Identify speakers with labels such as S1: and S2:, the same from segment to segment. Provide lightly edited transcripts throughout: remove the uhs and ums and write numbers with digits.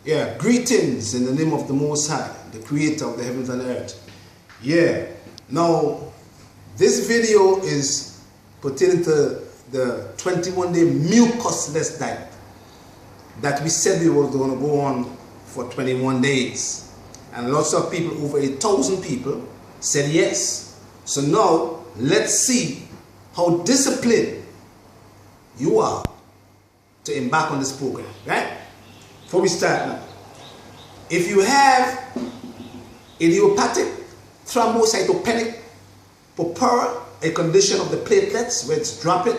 S1: Yeah, greetings in the name of the Most High, the creator of the heavens and earth. Yeah, now this video is pertaining to the 21-day mucusless diet that we said we were going to go on for 21 days. And lots of people, over 1,000 people, said yes. So now, let's see how disciplined you are to embark on this program, right? Before we start now, if you have idiopathic thrombocytopenic purpura, a condition of the platelets where it's dropping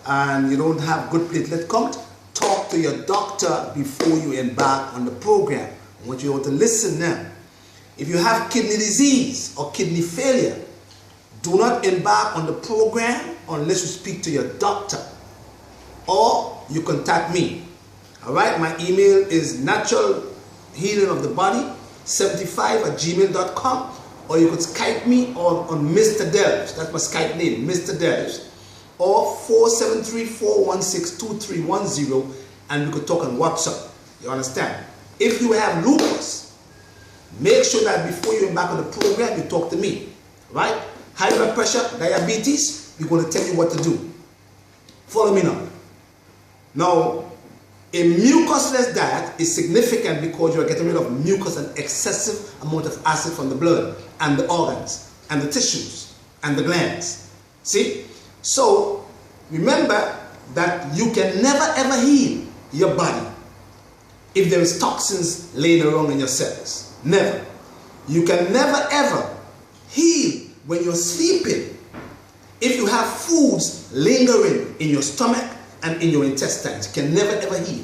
S1: and you don't have good platelet count, talk to your doctor before you embark on the program. I want you all to listen now. If you have kidney disease or kidney failure, do not embark on the program unless you speak to your doctor or you contact me. All right, my email is naturalhealingofthebody75@gmail.com, or you could Skype me on Mr. Delves. That's my Skype name, Mr. Delves, or 473-416-2310, and we could talk on WhatsApp. You understand? If you have lupus, make sure that before you embark on the program, you talk to me. Right? High blood pressure, diabetes, we're going to tell you what to do. Follow me now. Now, a mucusless diet is significant because you are getting rid of mucus and excessive amount of acid from the blood and the organs and the tissues and the glands. See? So, remember that you can never ever heal your body if there is toxins laying around in your cells. Never. You can never ever heal when you're sleeping if you have foods lingering in your stomach and in your intestines. You can never ever heal.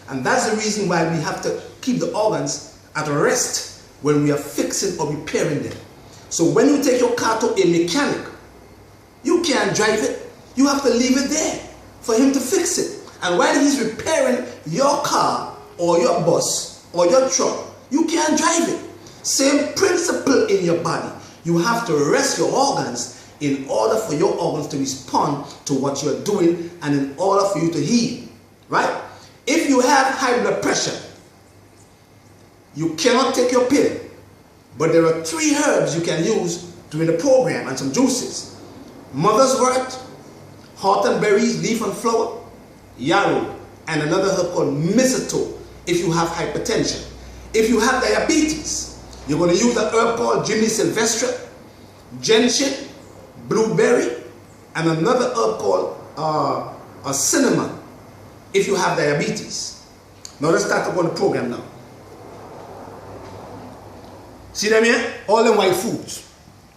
S1: And that's the reason why we have to keep the organs at rest when we are fixing or repairing them. So when you take your car to a mechanic, you can't drive it. You have to leave it there for him to fix it. And while he's repairing your car or your bus or your truck, you can't drive it. Same principle in your body. You have to rest your organs in order for your organs to respond to what you're doing and in order for you to heal, right? If you have high blood pressure, you cannot take your pill, but there are 3 herbs you can use during the program and some juices. Mother's wort, heart and berries, leaf and flower, yarrow, and another herb called mistletoe if you have hypertension. If you have diabetes, you're going to use an herb called Ginny sylvestre, gentian, blueberry, and another herb called cinnamon if you have diabetes. Now let's start on the program now. See them here? All them white foods.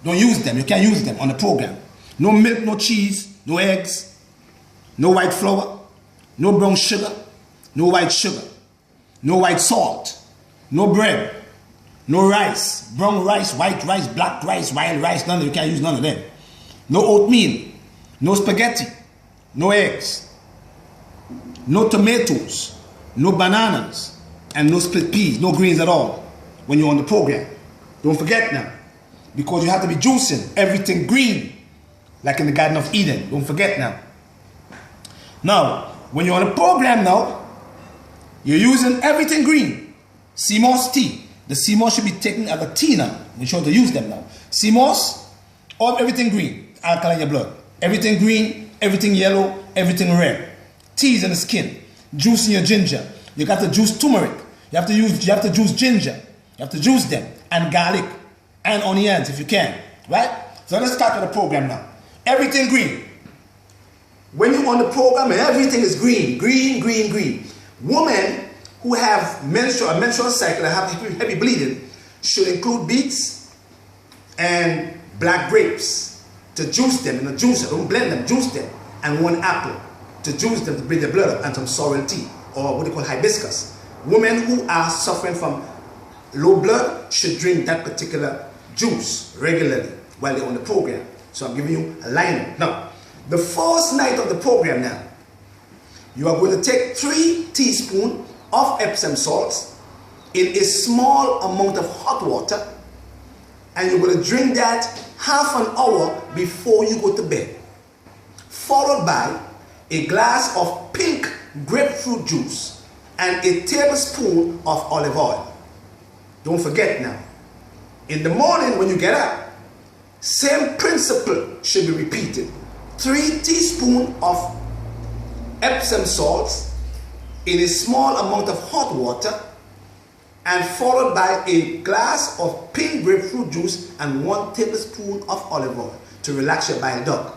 S1: Don't use them. You can't use them on the program. No milk, no cheese, no eggs, no white flour, no brown sugar, no white sugar, no white salt, no bread, no rice, brown rice, white rice, black rice, wild rice, none of you can't use none of them. No oatmeal, no spaghetti, no eggs, no tomatoes, no bananas, and no split peas, no greens at all when you're on the program. Don't forget now, because you have to be juicing everything green, like in the Garden of Eden. Don't forget now. Now, when you're on the program now, you're using everything green. Sea moss tea. The sea moss should be taken as a tea now. We're sure to use them now. Sea moss, or everything green, alkaline in your blood. Everything green, everything yellow, everything red. Teas in the skin. Juice in your ginger. You got to juice turmeric. You have to juice ginger. You have to juice them. And garlic. And onions if you can. Right? So let's start with the program now. Everything green. When you're on the program, everything is green. Green, green, green. Women who have a menstrual cycle and have heavy bleeding should include beets and black grapes to juice them in a juicer. Don't blend them, juice them. And 1 apple to juice them to bring the blood up, and some sorrel tea, or what they call hibiscus. Women who are suffering from low blood should drink that particular juice regularly while they're on the program. So I'm giving you a lineup. Now, the first night of the program now, you are going to take 3 teaspoons of Epsom salts in a small amount of hot water, and you're going to drink that half an hour before you go to bed, followed by a glass of pink grapefruit juice and a tablespoon of olive oil. Don't forget now. In the morning when you get up, same principle should be repeated. 3 teaspoons of Epsom salts in a small amount of hot water, and followed by a glass of pink grapefruit juice and 1 tablespoon of olive oil to relax your bile duct.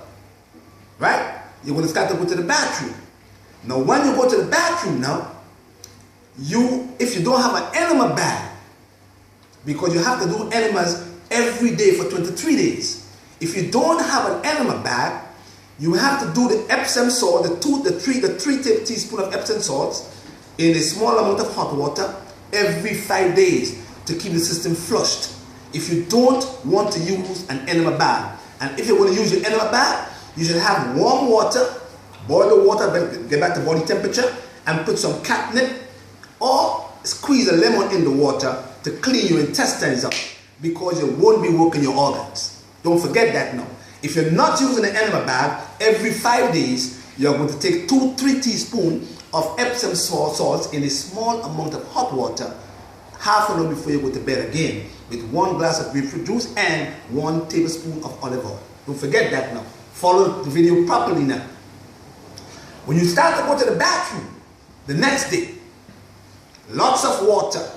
S1: Right? You're going to start to go to the bathroom. Now when you go to the bathroom now, if you don't have an enema bag, because you have to do enemas every day for 23 days. If you don't have an enema bag, you have to do the Epsom salt, the 3 teaspoons of Epsom salts in a small amount of hot water every 5 days to keep the system flushed. If you don't want to use an enema bag, and if you want to use your enema bag, you should have warm water, boil the water, get back to body temperature, and put some catnip or squeeze a lemon in the water to clean your intestines up, because you won't be working your organs. Don't forget that now. If you're not using an enema bag, every 5 days, you're going to take 2-3 teaspoons of Epsom salts in a small amount of hot water, half an hour before you go to bed again, with 1 glass of grapefruit juice and 1 tablespoon of olive oil. Don't forget that now. Follow the video properly now. When you start to go to the bathroom the next day, lots of water,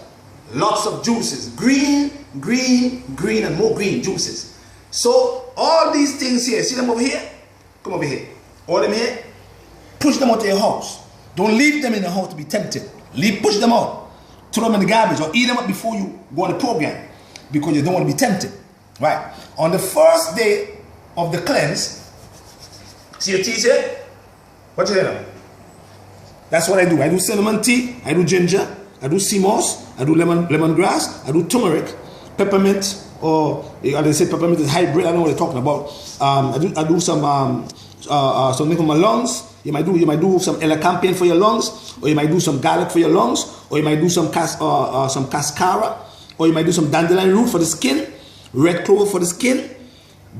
S1: lots of juices, green, and more green juices. So all these things here, see them over here? Come over here. All them here, push them out of your house. Don't leave them in the house to be tempted. Push them out. Throw them in the garbage or eat them up before you go on the program, because you don't want to be tempted. Right? On the first day of the cleanse, see your teas here? What you hear now? That's what I do. I do cinnamon tea, I do ginger, I do sea moss, I do lemongrass, I do turmeric, peppermint, or they say peppermint is hybrid. I don't know what they're talking about. I do something for my lungs. You might do some elecampane for your lungs, or you might do some garlic for your lungs, or you might do some cascara, or you might do some dandelion root for the skin, red clover for the skin,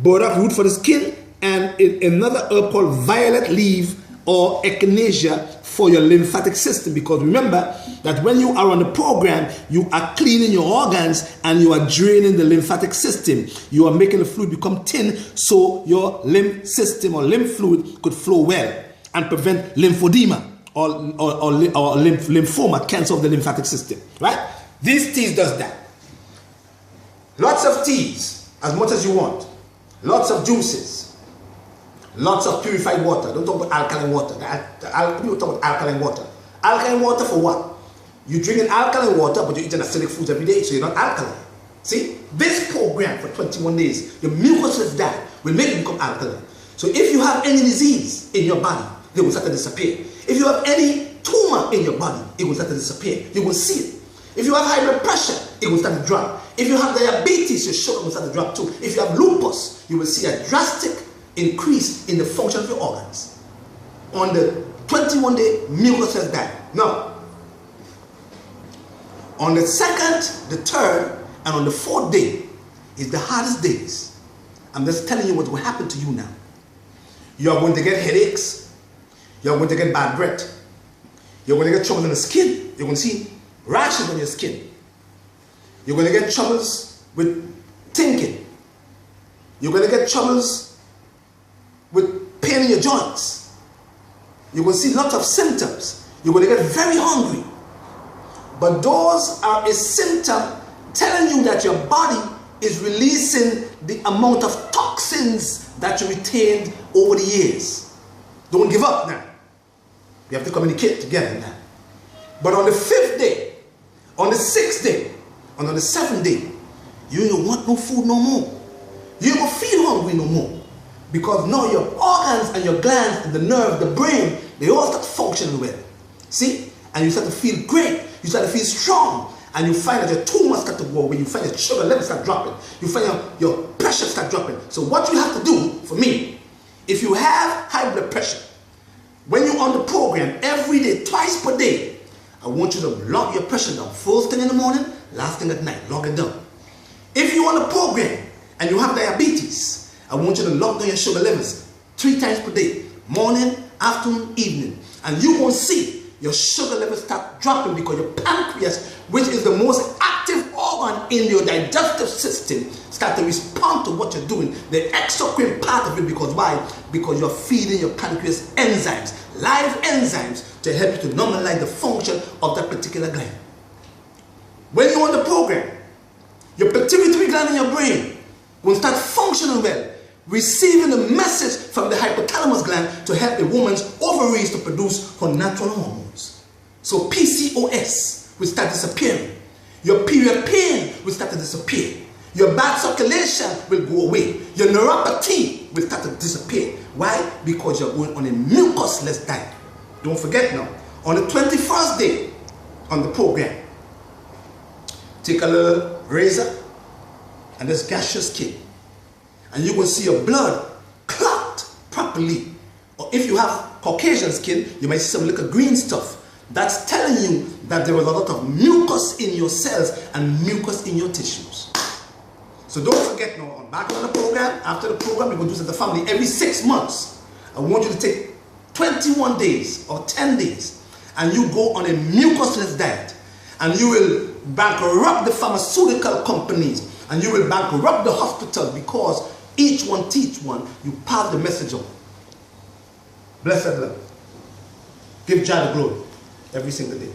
S1: burdock root for the skin, and another herb called violet leaf or echinacea for your lymphatic system. Because remember that when you are on the program, you are cleaning your organs and you are draining the lymphatic system. You are making the fluid become thin so your lymph system or lymph fluid could flow well and prevent lymphedema or lymphoma, cancer of the lymphatic system. Right? These teas does that. Lots of teas, as much as you want. Lots of juices. Lots of purified water. Don't talk about alkaline water. People talk about alkaline water. Alkaline water for what? You're drinking alkaline water, but you're eating acidic foods every day, so you're not alkaline. See? This program for 21 days, your mucusless diet will make you become alkaline. So if you have any disease in your body, they will start to disappear. If you have any tumor in your body, it will start to disappear. You will see it. If you have high blood pressure, it will start to drop. If you have diabetes, your sugar will start to drop too. If you have lupus, you will see a drastic increase in the function of your organs on the 21-day mucusless diet. Now, on the 2nd, the 3rd, and on the 4th day is the hardest days. I'm just telling you what will happen to you now. You are going to get headaches. You are going to get bad breath. You're going to get trouble in the skin. You're going to see rashes on your skin. You're going to get troubles with thinking. You're going to get troubles with pain in your joints. You're going to see lots of symptoms. You're going to get very hungry. But those are a symptom telling you that your body is releasing the amount of toxins that you retained over the years. Don't give up now. We have to communicate together now. But on the 5th day, on the 6th day, and on the 7th day, you don't want no food no more. You don't feel hungry no more. Because now your organs and your glands and the nerve, the brain, they all start functioning well. See? And you start to feel great. You start to feel strong. And you find that your tumors start to go away. You find your sugar levels start dropping. You find your pressure start dropping. So what you have to do, for me, if you have high blood pressure, when you're on the program every day, twice per day, I want you to log your pressure down. First thing in the morning, last thing at night. Log it down. If you're on the program and you have diabetes, I want you to log down your sugar levels 3 times per day. Morning, afternoon, evening. And you will see your sugar levels start dropping because your pancreas, which is the most active organ in your digestive system, start to respond to what you're doing, the exocrine part of it. Because why? Because you're feeding your pancreas enzymes, live enzymes, to help you to normalize the function of that particular gland. When you're on the program, your pituitary gland in your brain will start functioning well, receiving a message from the hypothalamus gland to help a woman's ovaries to produce her natural hormones. So PCOS will start disappearing. Your period pain will start to disappear. Your bad circulation will go away. Your neuropathy will start to disappear. Why? Because you're going on a mucusless diet. Don't forget now, on the 21st day on the program, take a little razor and just gash your skin. And you will see your blood clot properly. Or if you have Caucasian skin, you might see some little green stuff. That's telling you that there was a lot of mucus in your cells and mucus in your tissues. So don't forget now, back on the program, after the program, we're going to do this as a family every 6 months. I want you to take 21 days or 10 days and you go on a mucusless diet. And you will bankrupt the pharmaceutical companies and you will bankrupt the hospital, because each one teach one, you pass the message on. Blessed love. Give God the glory every single day.